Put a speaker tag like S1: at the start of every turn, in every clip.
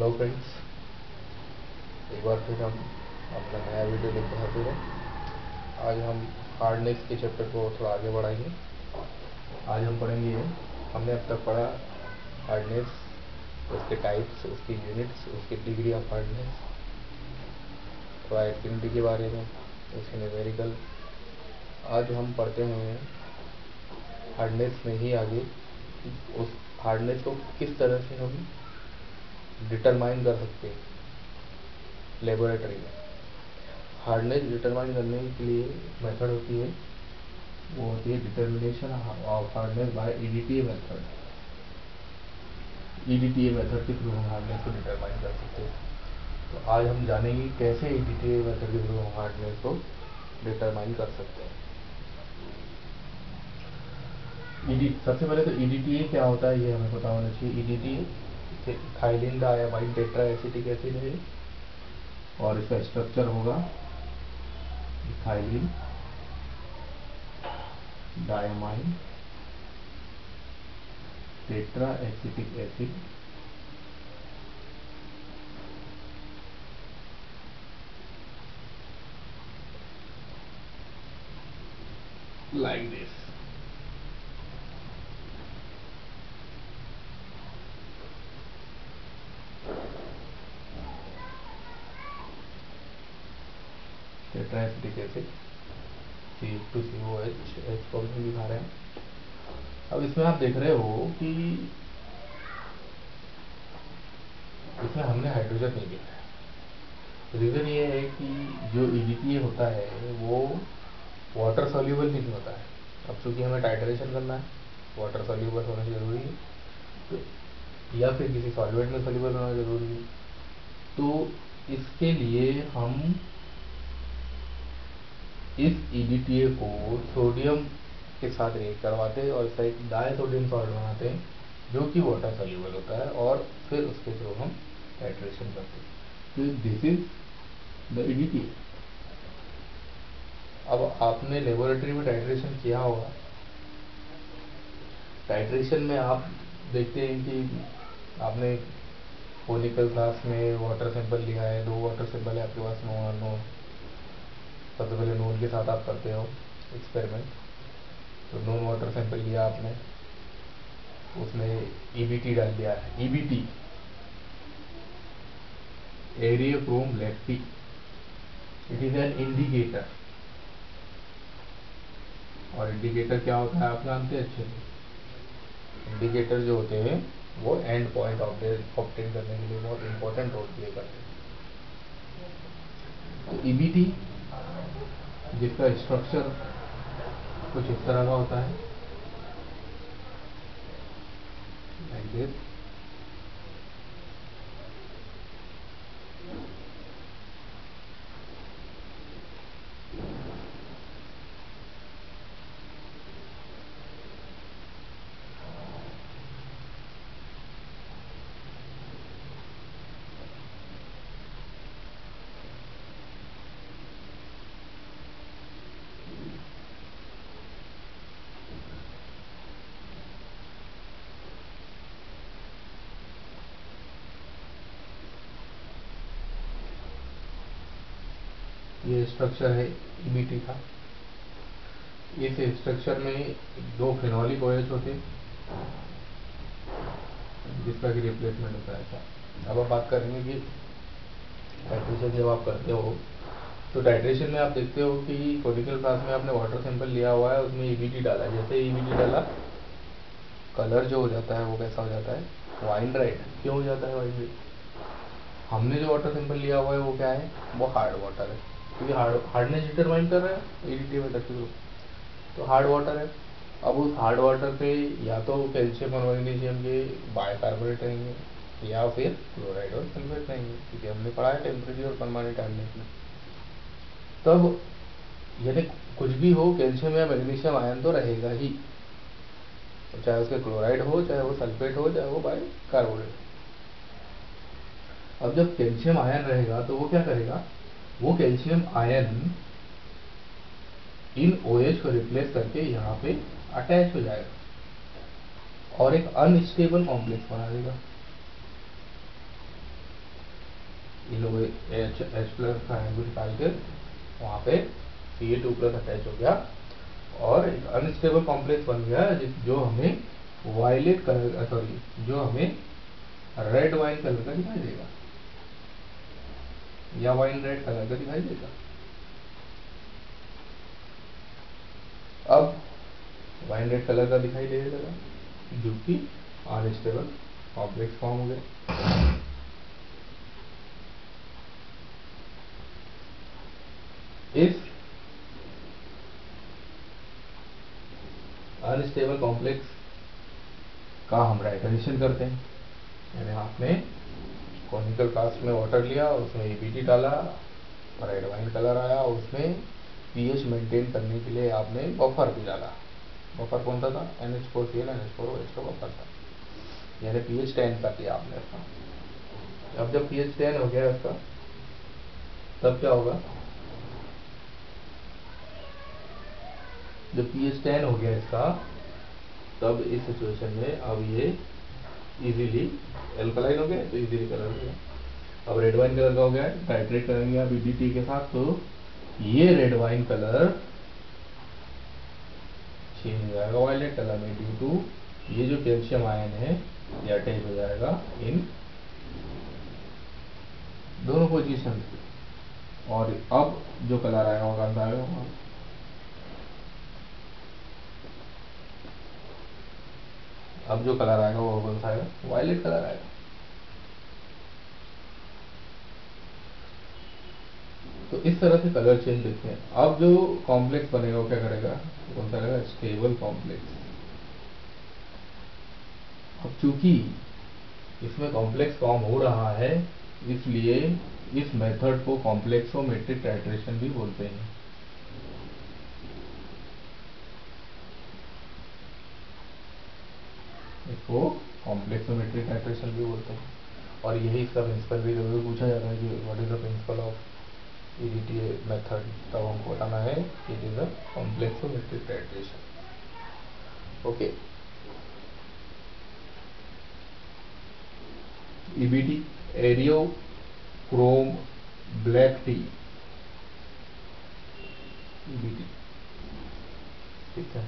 S1: Hello friends, एक बार फिर हम अपना नया वीडियो लेकर हाजिर हैं। आज हम हार्डनेस के चैप्टर को थोड़ा आगे बढ़ाएंगे। आज हम पढ़ेंगे, हमने अब तक पढ़ा हार्डनेस, उसके टाइप्स, उसकी यूनिट्स, उसकी डिग्री ऑफ हार्डनेस, थोड़ा एक्टिविटी के बारे में, उसके न्यूमेरिकल। आज हम पढ़ते हैं हार्डनेस में ही आगे उस हार्डनेस को किस तरह से हम डिटरमाइन कर सकते हैं लेबोरेटरी में। हार्डनेस डिटरमाइन करने के लिए मेथड होती है, वो होती है determination of hardness by EDTA method. EDTA method के थ्रू हम हार्डनेस को डिटरमाइन कर सकते हैं। तो आज हम जानेंगे कैसे ईडीटीए मेथड के थ्रू हम हार्डनेस को डिटरमाइन कर सकते हैं। सबसे पहले तो ईडीटीए क्या होता है ये हमें पता होना चाहिए। EDTA ethylene diamine tetra acetic acid है और इसका स्ट्रक्चर होगा ethylene diamine tetra acetic acid like this। Tetra acetic acid C2COH problem दिखा रहे हैं। अब इसमें आप देख रहे हो कि इसमें हमने हाइड्रोजन नहीं लिया है। रीजन ये है कि जो ईडीटीए होता है वो वाटर सॉल्यूबल नहीं होता है। अब चूंकि हमें टाइट्रेशन करना है, वाटर सॉल्यूबल होना जरूरी है, तो या फिर किसी सॉल्वेंट में सॉल्यूबल होना जरूरी है। तो इसके लिए हम इस ईडीटीए को सोडियम के साथ रिएक्ट करवाते हैं और इसका एक डाई सोडियम सॉल्ट बनाते हैं जो कि वाटर सॉल्यूबल होता है, और फिर उसके थ्रू हम टाइट्रेशन करते हैं। तो दिस इज द ईडीटीए। अब आपने लेबोरेटरी में टाइट्रेशन किया होगा। टाइट्रेशन में आप देखते हैं कि आपने कोनिकल फ्लास्क में वाटर सैंपल लिया है, 2 वाटर सैंपल है आपके पास, नॉन अननोन। सबसे पहले नोन के साथ आप करते हो एक्सपेरिमेंट। तो नोन वाटर सैंपल लिया आपने, उसमें ईबीटी डाल दिया है। EBT eriochrome black T, it is an indicator. और इंडिकेटर क्या होता है आप जानते हैं अच्छे से। इंडिकेटर जो होते हैं वो एंड पॉइंट ऑब्टेन करने के लिए बहुत इंपॉर्टेंट रोल प्ले करते हैं। तो ईबीटी जिसका स्ट्रक्चर कुछ इस तरह का होता है, लाइक दिस। ये स्ट्रक्चर है ईबीटी का। इस स्ट्रक्चर में 2 फिनोलिक OH होते हैं जिसका कि रिप्लेसमेंट होता है ऐसा। अब आप बात करेंगे कि टाइट्रेशन जब आप करते हो तो टाइट्रेशन में आप देखते हो कि कोनिकल फ्लास्क में आपने वाटर सैंपल लिया हुआ है, उसमें ईबीटी डाला है। जैसे ईबीटी डाला, कलर जो हो जाता है वो कैसा हो जाता है, वाइन रेड। क्यों हो जाता है वाइन रेड? हमने जो वाटर सैंपल लिया हुआ है वो क्या है, वो हार्ड वाटर है, क्योंकि हार्डनेस डिटरमाइन कर रहे हैं ईडीटी मेथड के थ्रू। तो हार्ड वाटर है। अब उस हार्ड वाटर पे या तो कैल्शियम और मैग्नीशियम के बाइकार्बोनेट रहेंगे या फिर क्लोराइड और सल्फेट रहेंगे, क्योंकि हमने पढ़ा है टेम्परेरी और परमानेंट हार्डनेस में। तब यानी कुछ भी हो, कैल्शियम या मैग्नीशियम आयन तो रहेगा ही, चाहे उसके क्लोराइड हो, चाहे वो सल्फेट हो, चाहे वो बाइकार्बोनेट। अब जब कैल्शियम आयन रहेगा तो वो क्या करेगा, वो कैल्शियम आयन इन OH को रिप्लेस करके यहाँ पे अटैच हो जाएगा और एक अनस्टेबल कॉम्प्लेक्स बना देगा। ये लोग H प्लस का एनर्जी निकाल के वहाँ पे Ca2 प्लस अटैच हो गया और एक अनस्टेबल कॉम्प्लेक्स बन गया जो हमें वायलेट कलर सॉरी जो हमें रेड वाइन कलर का दिखाई देगा या वाइन रेड कलर का दिखाई देगा। अब वाइन रेड कलर का दिखाई दे देगा जो कि अनस्टेबल कॉम्प्लेक्स फॉर्म हो गया। इस अनस्टेबल कॉम्प्लेक्स का हम राइटरेशन करते हैं, यानी आपने कॉनिकल फ्लास्क में वाटर लिया, उसमें EBT डाला, रेड वाइन कलर आया, उसमें pH मेंटेन करने के लिए आपने बफर भी डाला। बफर कौन सा था? NH4Cl NH4OH का बफर था, यानी pH 10 कर दिया आपने इसका। अब जब pH 10 हो गया इसका, तब क्या होगा? जब pH 10 हो गया इसका, तब इस सिचुएशन में अब ये इजीली एल्कलाइन हो गया, तो इजीली कलर हो गया। अब रेड वाइन कलर का हो गया, टाइट्रेट करेंगे आप EBT के साथ, तो ये रेड वाइन कलर चेंज हो जाएगा वायलेट कलर में ड्यू टू ये जो कैल्शियम आयन है ये अटैच हो जाएगा इन दोनों पोजीशन पे। और अब जो कलर आएगा वो कौन सा आएगा? अब जो कलर आएगा वो कौन सा आएगा? वायलेट कलर आएगा। तो इस तरह से कलर चेंज देखते हैं। अब जो कॉम्प्लेक्स बनेगा वो क्या करेगा? कौन सा रहेगा? Stable complex. अब चूंकि इसमें कॉम्प्लेक्स फॉर्म हो रहा है, इसलिए इस मेथड को कॉम्प्लेक्सोमेट्रिक टाइट्रेशन भी बोलते हैं। इसको कॉम्प्लेक्सोमेट्रिक टाइट्रेशन भी बोलते हैं। और यही इसका प्रिंसिपल भी कभी पूछा जाता है कि what is the principle of EDTA method, तब हमको बताना है कि it is a complexometric titration. Okay, EBT एरियो क्रोम ब्लैक टी, EBT, ठीक है।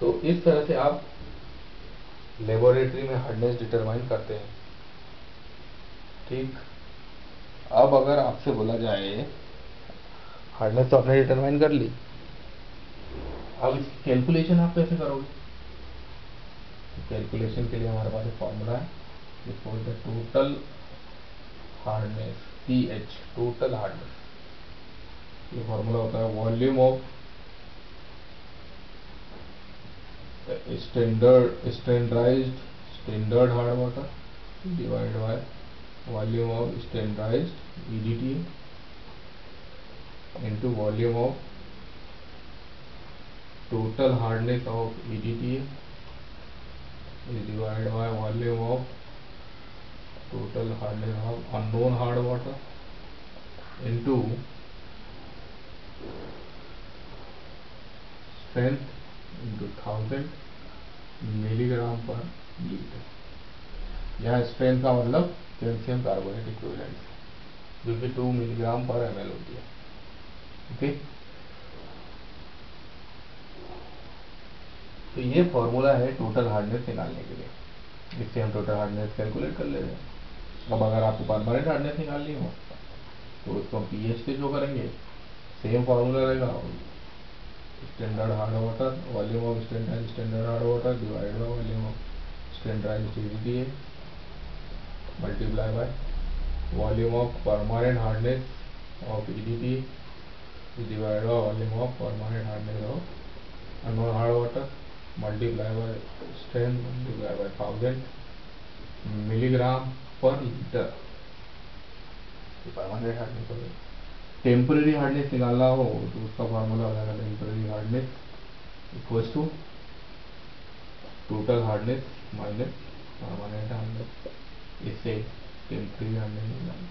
S1: तो इस तरह से आप लेबोरेटरी में हार्डनेस डिटरमाइन करते हैं, ठीक। अब अगर आपसे बोला जाए हार्डनेस तो आपने डिटरमाइन कर ली, अब इसकी कैलकुलेशन आप कैसे करोगे? कैलकुलेशन के लिए हमारे पास एक फॉर्मूला है जिसको बोलते हैं total hardness, TH, total hardness. ये फॉर्मूला होता है volume of standard hard water divide by volume of standardized EDTA into volume of total hardness of EDTA is divided by volume of total hardness of unknown hard water into strength into 1000 milligram पर litre. यहाँ strength का मतलब calcium carbonate equivalent जो कि 2 milligram पर ml होती है। Okay, तो ये फॉर्मूला है टोटल हार्डनेस निकालने के लिए, इससे हम टोटल हार्डनेस कैलकुलेट कर लेते हैं। अब अगर आपको परमानेंट हार्डनेस निकालनी हो तो उसको हम pH के जो करेंगे सेम फॉर्मूला रहेगा, standard hard water volume of standard hard water divide by volume of standardized EDTA multiply by volume of permanent hardness of EDTA divided by volume of permanent hardness of unknown hard water multiply by strength multiply by 1000 milligram पर litre. Permanent hardness हो गई। Temporary hardness निकालना हो तो उसका formula हो जाएगा temporary hardness equals to total hardness minus permanent hardness. इससे टेम्पररी हार्डनेस निकालना।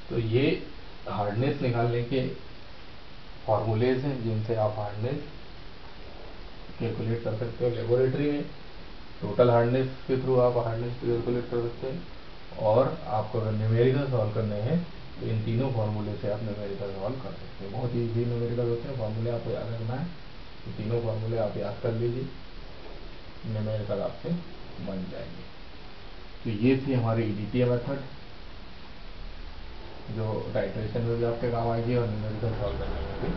S1: तो ये हार्डनेस निकालने के फॉर्मूलेज हैं जिनसे आप हार्डनेस कैलकुलेट कर सकते हो। लेबोरेटरी में टोटल हार्डनेस के थ्रू आप हार्डनेस कैलकुलेट कर सकते हैं, और आपको अगर न्यूमेरिकल सॉल्व करने हैं तो इन तीनों फार्मूले से आप न्यूमेरिकल सॉल्व कर सकते हैं। बहुत ईजी न्यूमेरिकल होते हैं, फार्मूले आपको याद रखना है, तो तीनों फार्मूले आप याद कर लीजिए, न्यूमेरिकल आपसे बन जाएंगे। तो ये थी हमारी ईडीटीए मेथड, जो टाइट्रेशन में भी आपके काम आएगी और न्यूमेरिकल सॉल्व करने में भी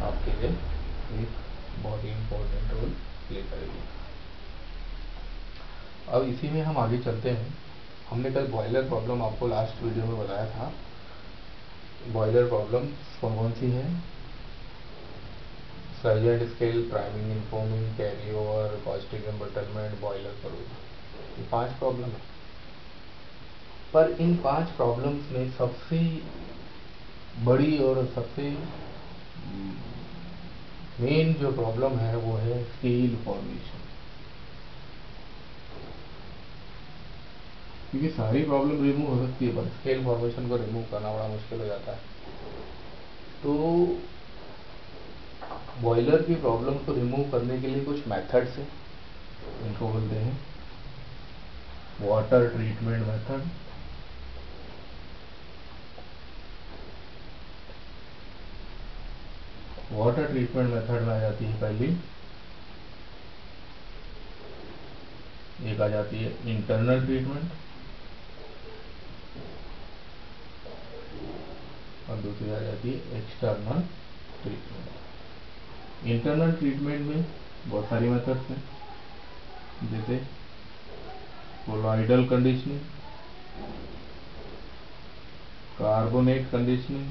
S1: आपके लिए एक बहुत ही इम्पोर्टेंट रोल प्ले करेगी। अब इसी में हम आगे चलते हैं। हमने कल बॉयलर प्रॉब्लम आपको लास्ट वीडियो में बताया था। बॉयलर प्रॉब्लम कौन कौन सी है? सर्जेंट स्केल, प्राइमिंग, इन्फोमिंग, carry over, caustic embrittlement, boiler proof, ये 5 प्रॉब्लम है। पर इन 5 प्रॉब्लम्स में सबसे बड़ी और सबसे मेन जो प्रॉब्लम है वो है स्केल फॉर्मेशन। क्योंकि सारी प्रॉब्लम रिमूव हो सकती है, पर स्केल फॉर्मेशन को रिमूव करना बड़ा मुश्किल हो जाता है। तो बॉयलर की प्रॉब्लम को रिमूव करने के लिए कुछ मेथड्स हैं, इनको बोलते हैं water treatment method, water treatment method में आ जाती है पहली, एक आ जाती है इंटरनल ट्रीटमेंट और दूसरी आ जाती है एक्सटर्नल ट्रीटमेंट। इंटरनल ट्रीटमेंट में बहुत सारी मेथड्स हैं, जैसे colloidal conditioning, carbonate conditioning,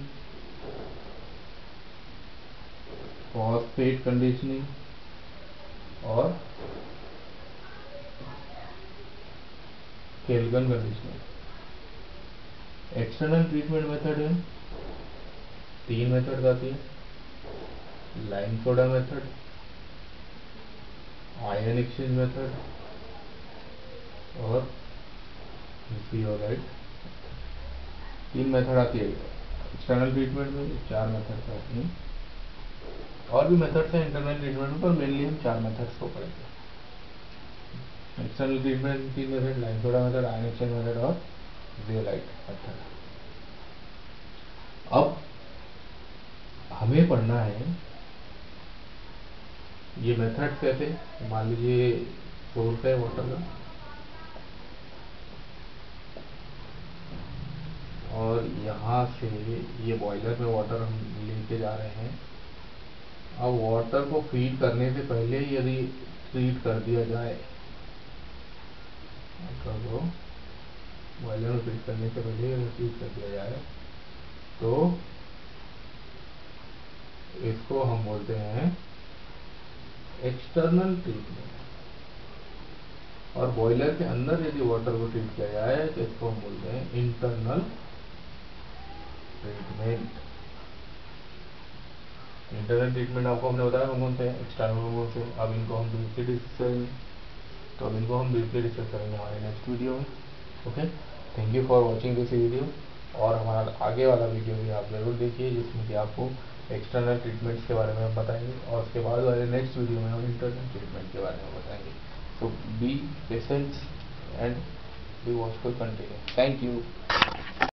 S1: phosphate conditioning और calgon conditioning. External treatment method में 3 मेथड आती है, lime soda method, ion exchange method और जियोलाइट। 3 मेथड आती है एक्सटर्नल ट्रीटमेंट में, 4 मेथड आती हैं। और भी मेथड्स हैं इंटरनल ट्रीटमेंट में, पर मेनली हम 4 मेथड्स को पढ़ेंगे। External treatment 3 method, lime soda method, ion exchange method और जियोलाइट मेथड। अब हमें पढ़ना है ये मेथड कैसे। मान लीजिए सोर्स है वाटर का और यहाँ से ये बॉयलर में वाटर हम लेके जा रहे हैं। अब वाटर को फीड करने से पहले यदि ट्रीट कर दिया जाए, वाटर को बॉयलर में फीड करने से पहले यदि ट्रीट कर दिया जाए तो इसको हम बोलते हैं एक्सटर्नल ट्रीटमेंट। और बॉयलर के अंदर यदि वाटर को ट्रीट किया जाए तो इसको हम बोलते हैं इंटरनल ट्रीटमेंट। इंटरनल ट्रीटमेंट आपको हमने बताया कौन कौन से हैं, एक्सटर्नल कौन से। अब इनको हम ब्रीफली डिस्कस करेंगे, तो अब इनको हम ब्रीफली डिस्कस करेंगे हमारे नेक्स्ट वीडियो में। Okay, thank you for watching this video. और हमारा आगे वाला वीडियो भी आप जरूर देखिए, जिसमें कि आपको एक्सटर्नल ट्रीटमेंट्स के बारे में हम बताएंगे और उसके बाद वाले नेक्स्ट वीडियो में हम इंटरनल ट्रीटमेंट के बारे में बताएंगे। So be patient and be watchful, continue. Thank you.